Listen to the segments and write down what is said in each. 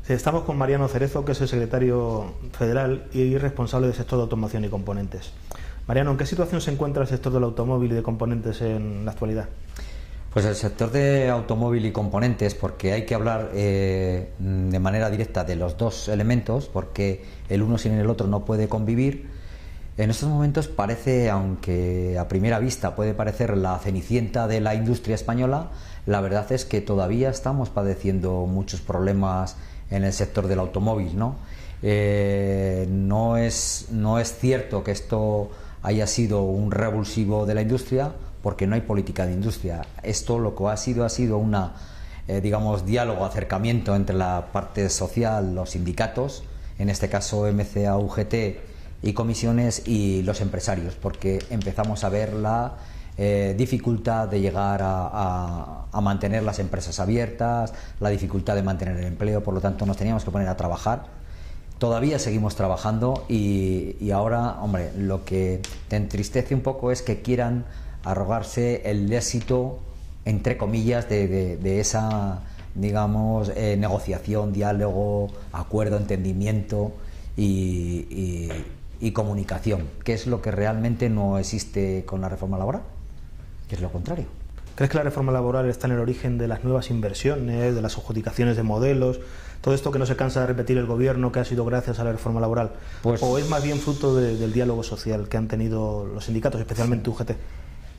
Estamos con Mariano Cerezo, que es el secretario federal y responsable del sector de automoción y componentes. Mariano, ¿en qué situación se encuentra el sector del automóvil y de componentes en la actualidad? Pues el sector de automóvil y componentes, porque hay que hablar de manera directa de los dos elementos, porque el uno sin el otro no puede convivir. En estos momentos parece, aunque a primera vista puede parecer la cenicienta de la industria española, la verdad es que todavía estamos padeciendo muchos problemas en el sector del automóvil, ¿no? No es cierto que esto haya sido un revulsivo de la industria, porque no hay política de industria. Esto lo que ha sido una, diálogo, acercamiento entre la parte social, los sindicatos, en este caso MCA, UGT y comisiones, y los empresarios, porque empezamos a ver la dificultad de llegar a mantener las empresas abiertas, la dificultad de mantener el empleo. Por lo tanto, nos teníamos que poner a trabajar. Todavía seguimos trabajando y ahora, hombre, lo que te entristece un poco es que quieran arrogarse el éxito, entre comillas, de esa, negociación, diálogo, acuerdo, entendimiento y comunicación, que es lo que realmente no existe con la reforma laboral, que es lo contrario. ¿Crees que la reforma laboral está en el origen de las nuevas inversiones, de las adjudicaciones de modelos, todo esto que no se cansa de repetir el gobierno, que ha sido gracias a la reforma laboral? Pues, ¿o es más bien fruto del diálogo social que han tenido los sindicatos, especialmente UGT?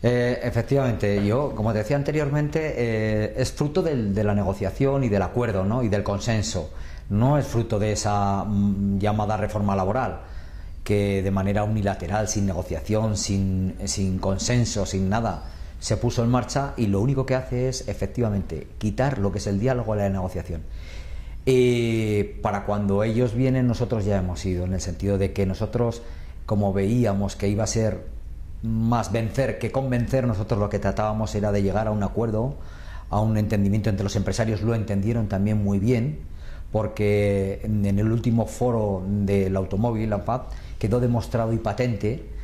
Efectivamente, yo, como te decía anteriormente, es fruto de la negociación y del acuerdo, ¿no? Y del consenso. No es fruto de esa llamada reforma laboral, que de manera unilateral, sin negociación, sin consenso, sin nada, se puso en marcha, y lo único que hace es, efectivamente, quitar lo que es el diálogo y la negociación. Y para cuando ellos vienen, nosotros ya hemos ido, en el sentido de que nosotros, como veíamos que iba a ser más vencer que convencer, nosotros lo que tratábamos era de llegar a un acuerdo, a un entendimiento entre los empresarios. Lo entendieron también muy bien, porque en el último foro del automóvil, la FAB, quedó demostrado y patente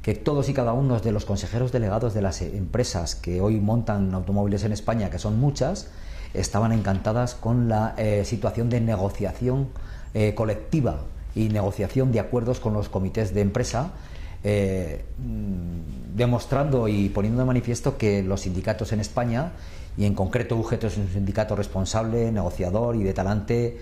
que todos y cada uno de los consejeros delegados de las empresas que hoy montan automóviles en España, que son muchas, estaban encantadas con la situación de negociación colectiva y negociación de acuerdos con los comités de empresa, demostrando y poniendo de manifiesto que los sindicatos en España, y en concreto UGT, es un sindicato responsable, negociador y de talante,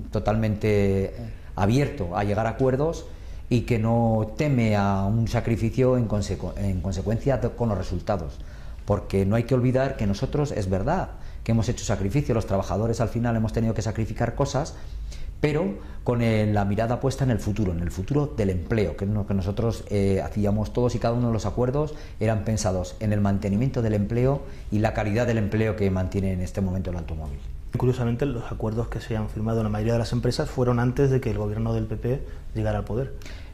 totalmente abierto a llegar a acuerdos, y que no teme a un sacrificio en consecuencia con los resultados. Porque no hay que olvidar que nosotros, es verdad que hemos hecho sacrificio, los trabajadores al final hemos tenido que sacrificar cosas, pero con la mirada puesta en el futuro del empleo, que es lo que nosotros hacíamos. Todos y cada uno de los acuerdos eran pensados en el mantenimiento del empleo y la calidad del empleo que mantiene en este momento el automóvil. Curiosamente, los acuerdos que se han firmado en la mayoría de las empresas fueron antes de que el gobierno del PP llegara al poder.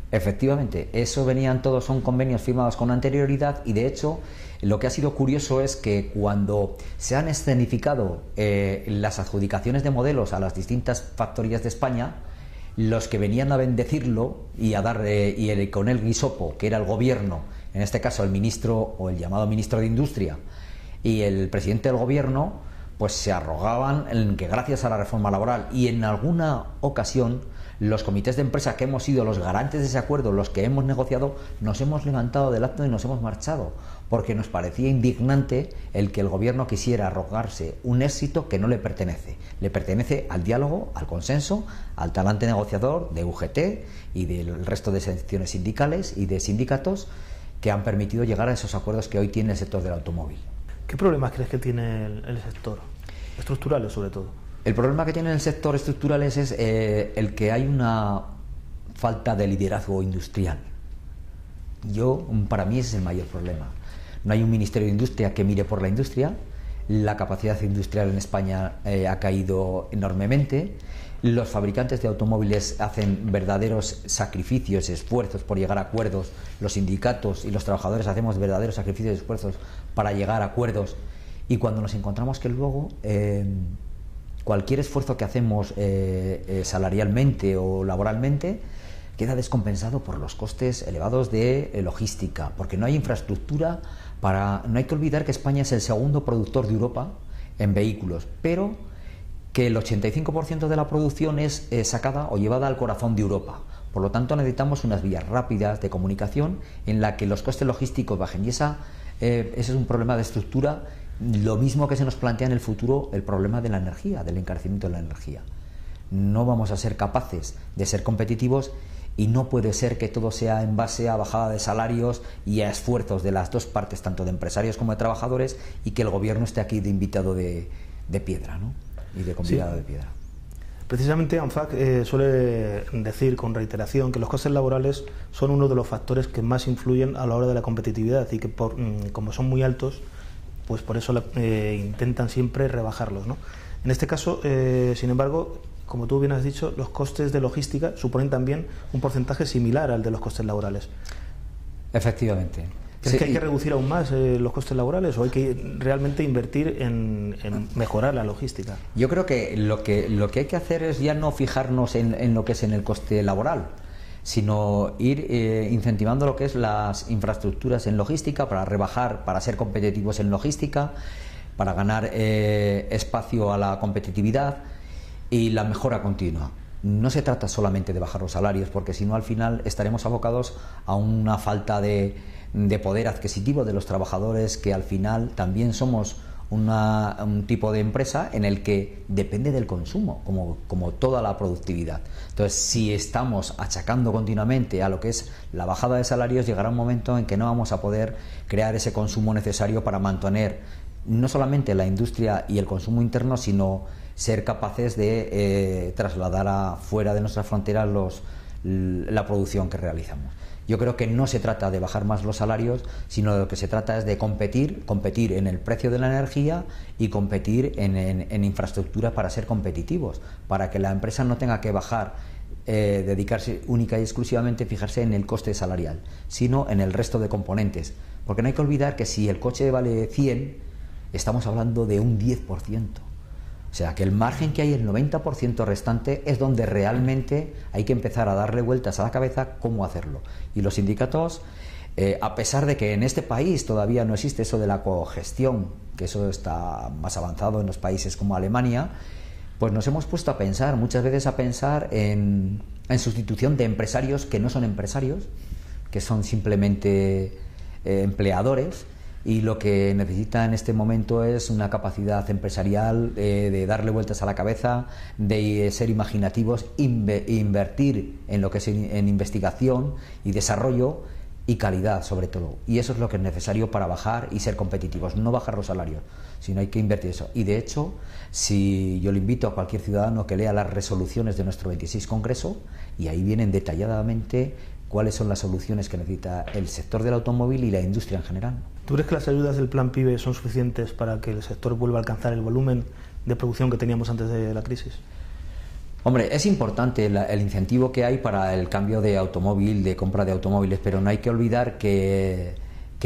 Efectivamente, son convenios firmados con anterioridad, y de hecho lo que ha sido curioso es que cuando se han escenificado las adjudicaciones de modelos a las distintas factorías de España, los que venían a bendecirlo y a dar con el guisopo, que era el gobierno, en este caso el ministro, o el llamado ministro de Industria, y el presidente del gobierno, pues se arrogaban en que gracias a la reforma laboral, y en alguna ocasión los comités de empresa, que hemos sido los garantes de ese acuerdo, los que hemos negociado, nos hemos levantado del acto y nos hemos marchado, porque nos parecía indignante el que el gobierno quisiera arrogarse un éxito que no le pertenece. Le pertenece al diálogo, al consenso, al talante negociador de UGT y del resto de secciones sindicales y de sindicatos, que han permitido llegar a esos acuerdos que hoy tiene el sector del automóvil. ¿Qué problemas crees que tiene el sector? Estructurales, sobre todo. El problema que tiene el sector estructurales es el que hay una falta de liderazgo industrial. Para mí ese es el mayor problema. No hay un Ministerio de Industria que mire por la industria. La capacidad industrial en España ha caído enormemente. Los fabricantes de automóviles hacen verdaderos sacrificios, esfuerzos por llegar a acuerdos. Los sindicatos y los trabajadores hacemos verdaderos sacrificios y esfuerzos para llegar a acuerdos. Y cuando nos encontramos que luego cualquier esfuerzo que hacemos salarialmente o laboralmente queda descompensado por los costes elevados de logística, porque no hay infraestructura no hay que olvidar que España es el segundo productor de Europa en vehículos, pero que el 85% de la producción es sacada o llevada al corazón de Europa. Por lo tanto, necesitamos unas vías rápidas de comunicación en la que los costes logísticos bajen. Y ese es un problema de estructura, lo mismo que se nos plantea en el futuro el problema de la energía, del encarecimiento de la energía. No vamos a ser capaces de ser competitivos y no puede ser que todo sea en base a bajada de salarios y a esfuerzos de las dos partes, tanto de empresarios como de trabajadores, y que el gobierno esté aquí de invitado de piedra, ¿no? Y de convidado de piedra. Precisamente ANFAC suele decir con reiteración que los costes laborales son uno de los factores que más influyen a la hora de la competitividad y que como son muy altos, pues por eso intentan siempre rebajarlos, ¿no? En este caso, sin embargo, como tú bien has dicho, los costes de logística suponen también un porcentaje similar al de los costes laborales. Efectivamente. ¿Crees que hay que reducir aún más los costes laborales o hay que realmente invertir en mejorar la logística? Yo creo que lo que hay que hacer es ya no fijarnos en lo que es en el coste laboral, sino ir incentivando lo que es las infraestructuras en logística para rebajar, para ser competitivos en logística, para ganar espacio a la competitividad y la mejora continua. No se trata solamente de bajar los salarios, porque si no al final estaremos abocados a una falta de poder adquisitivo de los trabajadores, que al final también somos un tipo de empresa en el que depende del consumo, como toda la productividad. Entonces, si estamos achacando continuamente a lo que es la bajada de salarios, llegará un momento en que no vamos a poder crear ese consumo necesario para mantener no solamente la industria y el consumo interno, sino ser capaces de trasladar fuera de nuestras fronteras la producción que realizamos. Yo creo que no se trata de bajar más los salarios, sino de lo que se trata es de competir en el precio de la energía y competir en infraestructura para ser competitivos, para que la empresa no tenga que bajar, dedicarse única y exclusivamente, fijarse en el coste salarial, sino en el resto de componentes. Porque no hay que olvidar que si el coche vale 100, estamos hablando de un 10%. O sea, que el margen que hay, el 90% restante, es donde realmente hay que empezar a darle vueltas a la cabeza cómo hacerlo. Y los sindicatos, a pesar de que en este país todavía no existe eso de la cogestión, que eso está más avanzado en los países como Alemania, pues nos hemos puesto a pensar, muchas veces en sustitución de empresarios que no son empresarios, que son simplemente empleadores, y lo que necesita en este momento es una capacidad empresarial de darle vueltas a la cabeza, de ser imaginativos, invertir en lo que es en investigación y desarrollo y calidad sobre todo. Y eso es lo que es necesario para bajar y ser competitivos, no bajar los salarios, sino hay que invertir eso. Y de hecho, si yo le invito a cualquier ciudadano que lea las resoluciones de nuestro 26 Congreso, y ahí vienen detalladamente cuáles son las soluciones que necesita el sector del automóvil y la industria en general. ¿Tú crees que las ayudas del Plan PIBE son suficientes para que el sector vuelva a alcanzar el volumen de producción que teníamos antes de la crisis? Hombre, es importante el incentivo que hay para el cambio de automóvil, de compra de automóviles, pero no hay que olvidar que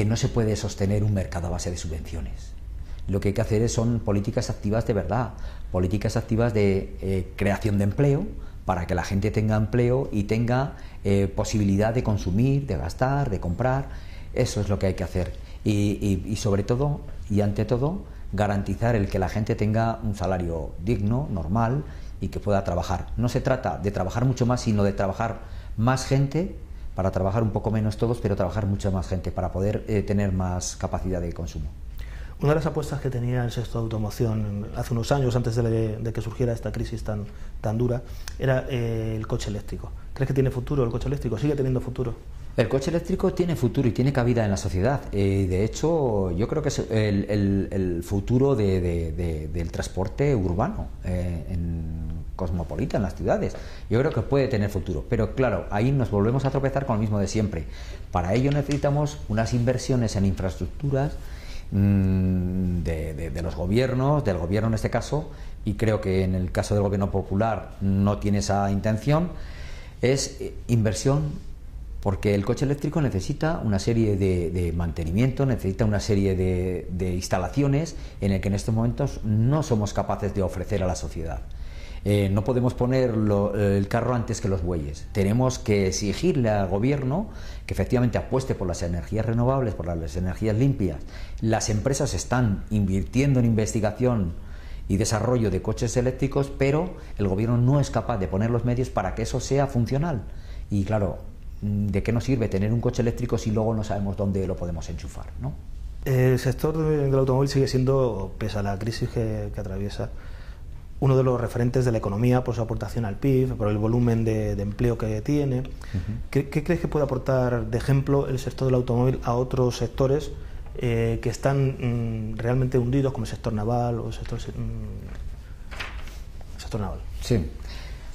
no se puede sostener un mercado a base de subvenciones. Lo que hay que hacer son políticas activas de verdad, políticas activas de creación de empleo, para que la gente tenga empleo y tenga posibilidad de consumir, de gastar, de comprar. Eso es lo que hay que hacer. Y sobre todo, y ante todo, garantizar el que la gente tenga un salario digno, normal, y que pueda trabajar. No se trata de trabajar mucho más, sino de trabajar más gente, para trabajar un poco menos todos, pero trabajar mucha más gente, para poder tener más capacidad de consumo. Una de las apuestas que tenía el sector de automoción hace unos años, antes de que surgiera esta crisis tan dura, era el coche eléctrico. ¿Crees que tiene futuro el coche eléctrico? ¿Sigue teniendo futuro? El coche eléctrico tiene futuro y tiene cabida en la sociedad. De hecho, yo creo que es el futuro del transporte urbano en cosmopolita, en las ciudades. Yo creo que puede tener futuro. Pero claro, ahí nos volvemos a tropezar con lo mismo de siempre. Para ello necesitamos unas inversiones en infraestructuras de los gobiernos, del gobierno en este caso, y creo que en el caso del gobierno popular no tiene esa intención. Es inversión, porque el coche eléctrico necesita una serie de mantenimiento, necesita una serie de instalaciones en el que en estos momentos no somos capaces de ofrecer a la sociedad. No podemos poner el carro antes que los bueyes. Tenemos que exigirle al gobierno que efectivamente apueste por las energías renovables, por las energías limpias. Las empresas están invirtiendo en investigación y desarrollo de coches eléctricos, pero el gobierno no es capaz de poner los medios para que eso sea funcional. Y claro, ¿de qué nos sirve tener un coche eléctrico si luego no sabemos dónde lo podemos enchufar, ¿no? El sector del automóvil sigue siendo, pese a la crisis que atraviesa, uno de los referentes de la economía por su aportación al PIB, por el volumen de empleo que tiene. ¿Qué crees que puede aportar de ejemplo el sector del automóvil a otros sectores que están realmente hundidos, como el sector naval o el sector naval? Sí.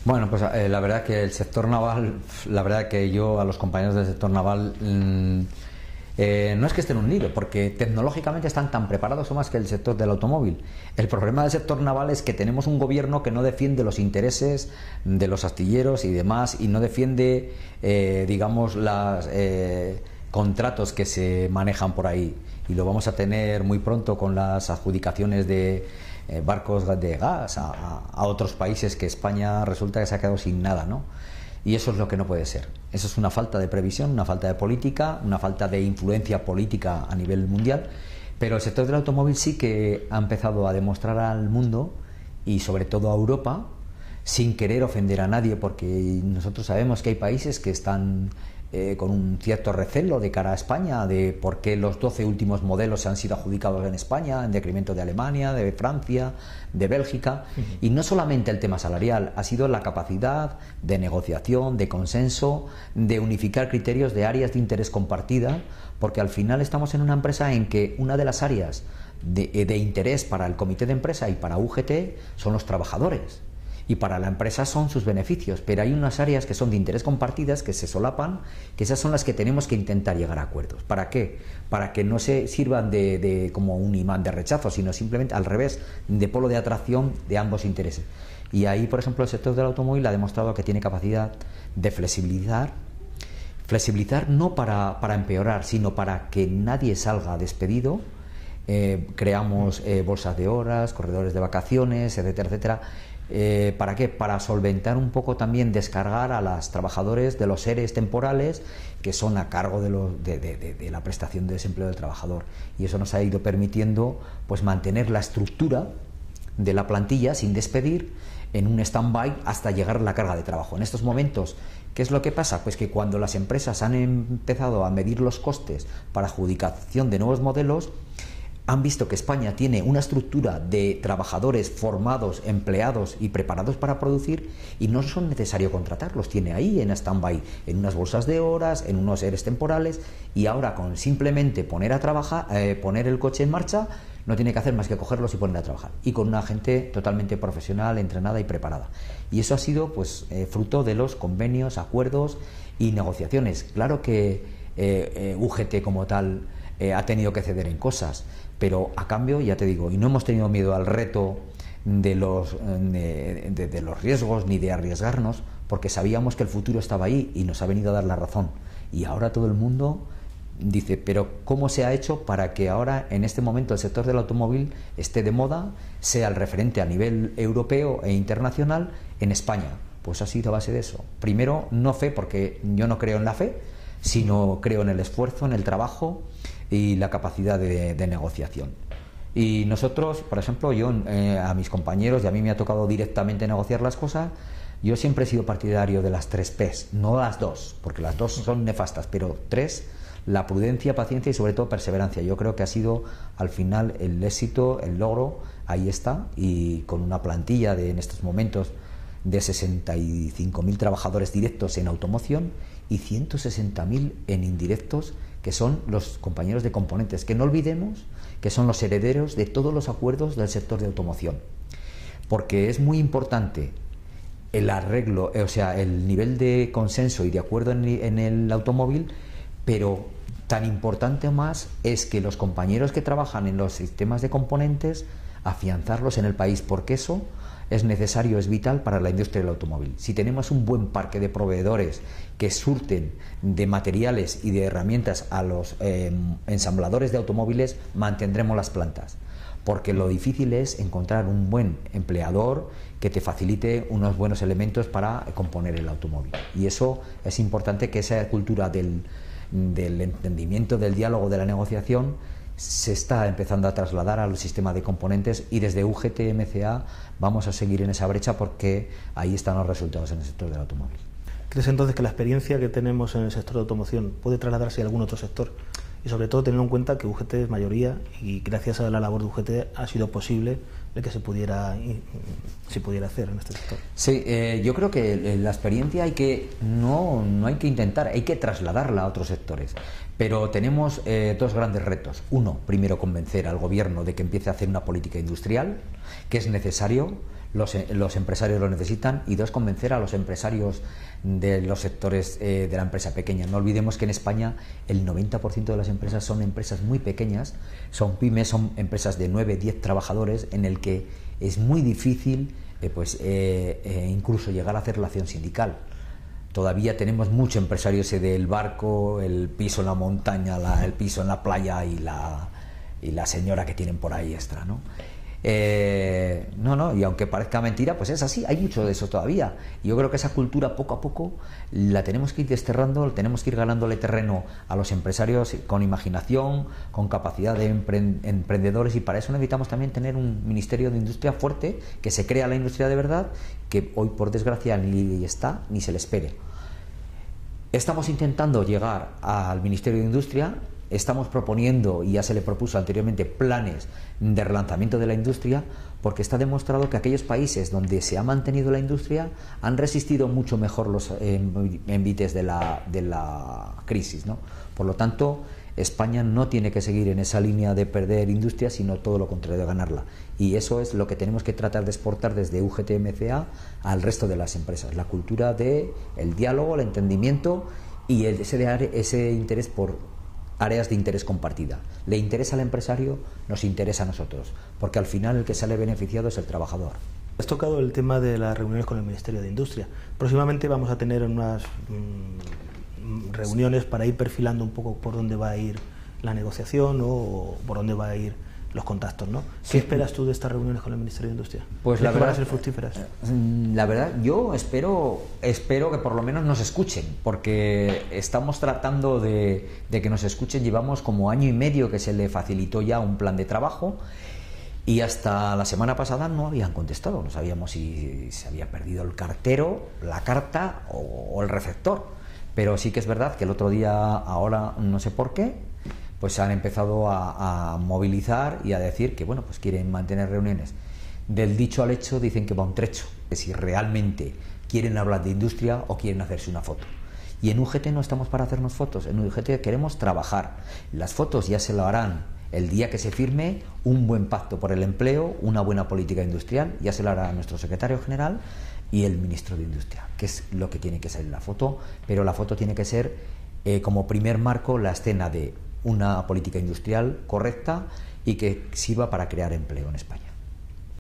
Bueno, pues la verdad que el sector naval, la verdad que yo a los compañeros del sector naval no es que estén hundidos, porque tecnológicamente están tan preparados o más que el sector del automóvil. El problema del sector naval es que tenemos un gobierno que no defiende los intereses de los astilleros y demás, y no defiende, digamos, los contratos que se manejan por ahí. Y lo vamos a tener muy pronto con las adjudicaciones de barcos de gas a otros países, que España resulta que se ha quedado sin nada, ¿no? Y eso es lo que no puede ser. Eso es una falta de previsión, una falta de política, una falta de influencia política a nivel mundial. Pero el sector del automóvil sí que ha empezado a demostrar al mundo, y sobre todo a Europa, sin querer ofender a nadie, porque nosotros sabemos que hay países que están con un cierto recelo de cara a España, de por qué los 12 últimos modelos han sido adjudicados en España, en detrimento de Alemania, de Francia, de Bélgica. Y no solamente el tema salarial, ha sido la capacidad de negociación, de consenso, de unificar criterios de áreas de interés compartida, porque al final estamos en una empresa en que una de las áreas de interés para el comité de empresa y para UGT son los trabajadores. Y para la empresa son sus beneficios, pero hay unas áreas que son de interés compartidas, que se solapan, que esas son las que tenemos que intentar llegar a acuerdos. ¿Para qué? Para que no se sirvan como un imán de rechazo, sino simplemente al revés, de polo de atracción de ambos intereses. Y ahí, por ejemplo, el sector del automóvil ha demostrado que tiene capacidad de flexibilizar no para empeorar, sino para que nadie salga despedido. Creamos bolsas de horas, corredores de vacaciones, etcétera, etcétera. ¿Para qué? Para solventar un poco también, descargar a los trabajadores de los EREs temporales que son a cargo de la prestación de desempleo del trabajador, y eso nos ha ido permitiendo pues mantener la estructura de la plantilla sin despedir en un stand-by hasta llegar a la carga de trabajo. En estos momentos, ¿qué es lo que pasa? Pues que cuando las empresas han empezado a medir los costes para adjudicación de nuevos modelos, han visto que España tiene una estructura de trabajadores formados, empleados y preparados para producir, y no son necesario contratarlos, tiene ahí en stand-by, en unas bolsas de horas, en unos EREs temporales, y ahora con simplemente poner a trabajar, poner el coche en marcha, no tiene que hacer más que cogerlos y poner a trabajar, y con una gente totalmente profesional, entrenada y preparada. Y eso ha sido pues fruto de los convenios, acuerdos y negociaciones. Claro que UGT como tal ha tenido que ceder en cosas, pero a cambio, ya te digo, y no hemos tenido miedo al reto de los riesgos ni de arriesgarnos, porque sabíamos que el futuro estaba ahí y nos ha venido a dar la razón. Y ahora todo el mundo dice, pero ¿cómo se ha hecho para que ahora, en este momento, el sector del automóvil esté de moda, sea el referente a nivel europeo e internacional en España? Pues ha sido a base de eso. Primero, no fe, porque yo no creo en la fe, sino creo en el esfuerzo, en el trabajo y la capacidad de negociación. Y nosotros, por ejemplo, yo a mis compañeros, y a mí me ha tocado directamente negociar las cosas, yo siempre he sido partidario de las 3 P's, no las 2, porque las 2 son nefastas, pero 3, la prudencia, paciencia y sobre todo perseverancia. Yo creo que ha sido al final el éxito, el logro, ahí está, y con una plantilla en estos momentos de 65.000 trabajadores directos en automoción y 160.000 en indirectos, que son los compañeros de componentes, que no olvidemos que son los herederos de todos los acuerdos del sector de automoción, porque es muy importante el arreglo, o sea, el nivel de consenso y de acuerdo en el automóvil, pero tan importante más es que los compañeros que trabajan en los sistemas de componentes, afianzarlos en el país, porque eso es necesario, es vital para la industria del automóvil. Si tenemos un buen parque de proveedores que surten de materiales y de herramientas a los ensambladores de automóviles, mantendremos las plantas, porque lo difícil es encontrar un buen empleador que te facilite unos buenos elementos para componer el automóvil. Y eso es importante, que esa cultura del entendimiento, del diálogo, de la negociación, se está empezando a trasladar al sistema de componentes y desde UGT-MCA vamos a seguir en esa brecha porque ahí están los resultados en el sector del automóvil. ¿Crees entonces que la experiencia que tenemos en el sector de automoción puede trasladarse a algún otro sector? Y sobre todo teniendo en cuenta que UGT es mayoría y gracias a la labor de UGT ha sido posible de que se pudiera hacer en este sector. Sí, yo creo que la experiencia no hay que intentar, hay que trasladarla a otros sectores. Pero tenemos dos grandes retos. Uno, primero convencer al gobierno de que empiece a hacer una política industrial, que es necesario, los empresarios lo necesitan, y dos, convencer a los empresarios de los sectores de la empresa pequeña. No olvidemos que en España el 90% de las empresas son empresas muy pequeñas, son pymes, son empresas de 9, 10 trabajadores, en el que es muy difícil incluso llegar a hacer relación sindical. Todavía tenemos mucho empresario ese del barco, el piso en la montaña, el piso en la playa y la señora que tienen por ahí extra, ¿no? Y aunque parezca mentira, pues es así, hay mucho de eso todavía. Y yo creo que esa cultura poco a poco la tenemos que ir desterrando, tenemos que ir ganándole terreno a los empresarios con imaginación, con capacidad de emprendedores, y para eso necesitamos también tener un Ministerio de Industria fuerte, que se crea la industria de verdad, que hoy por desgracia ni está ni se le espere. Estamos intentando llegar al Ministerio de Industria. Estamos proponiendo, y ya se le propuso anteriormente, planes de relanzamiento de la industria, porque está demostrado que aquellos países donde se ha mantenido la industria han resistido mucho mejor los envites de la crisis, ¿no? Por lo tanto, España no tiene que seguir en esa línea de perder industria, sino todo lo contrario, de ganarla. Y eso es lo que tenemos que tratar de exportar desde UGT-MCA al resto de las empresas: la cultura del diálogo, el entendimiento y ese interés por áreas de interés compartida. Le interesa al empresario, nos interesa a nosotros, porque al final el que sale beneficiado es el trabajador. Has tocado el tema de las reuniones con el Ministerio de Industria. Próximamente vamos a tener unas reuniones para ir perfilando un poco por dónde va a ir la negociación o por dónde va a ir los contactos, ¿no? ¿Qué esperas tú de estas reuniones con el Ministerio de Industria? Pues la verdad, van a ser fructíferas. La verdad, yo espero que por lo menos nos escuchen, porque estamos tratando de que nos escuchen. Llevamos como año y medio que se le facilitó ya un plan de trabajo, y hasta la semana pasada no habían contestado. No sabíamos si se había perdido el cartero, la carta o el receptor. Pero sí que es verdad que el otro día, ahora no sé por qué, pues han empezado a movilizar y a decir que, bueno, pues quieren mantener reuniones. Del dicho al hecho dicen que va un trecho, de si realmente quieren hablar de industria o quieren hacerse una foto. Y en UGT no estamos para hacernos fotos, en UGT queremos trabajar. Las fotos ya se lo harán el día que se firme un buen pacto por el empleo, una buena política industrial, ya se lo hará nuestro secretario general y el ministro de Industria, que es lo que tiene que ser la foto. Pero la foto tiene que ser como primer marco la escena de una política industrial correcta y que sirva para crear empleo en España.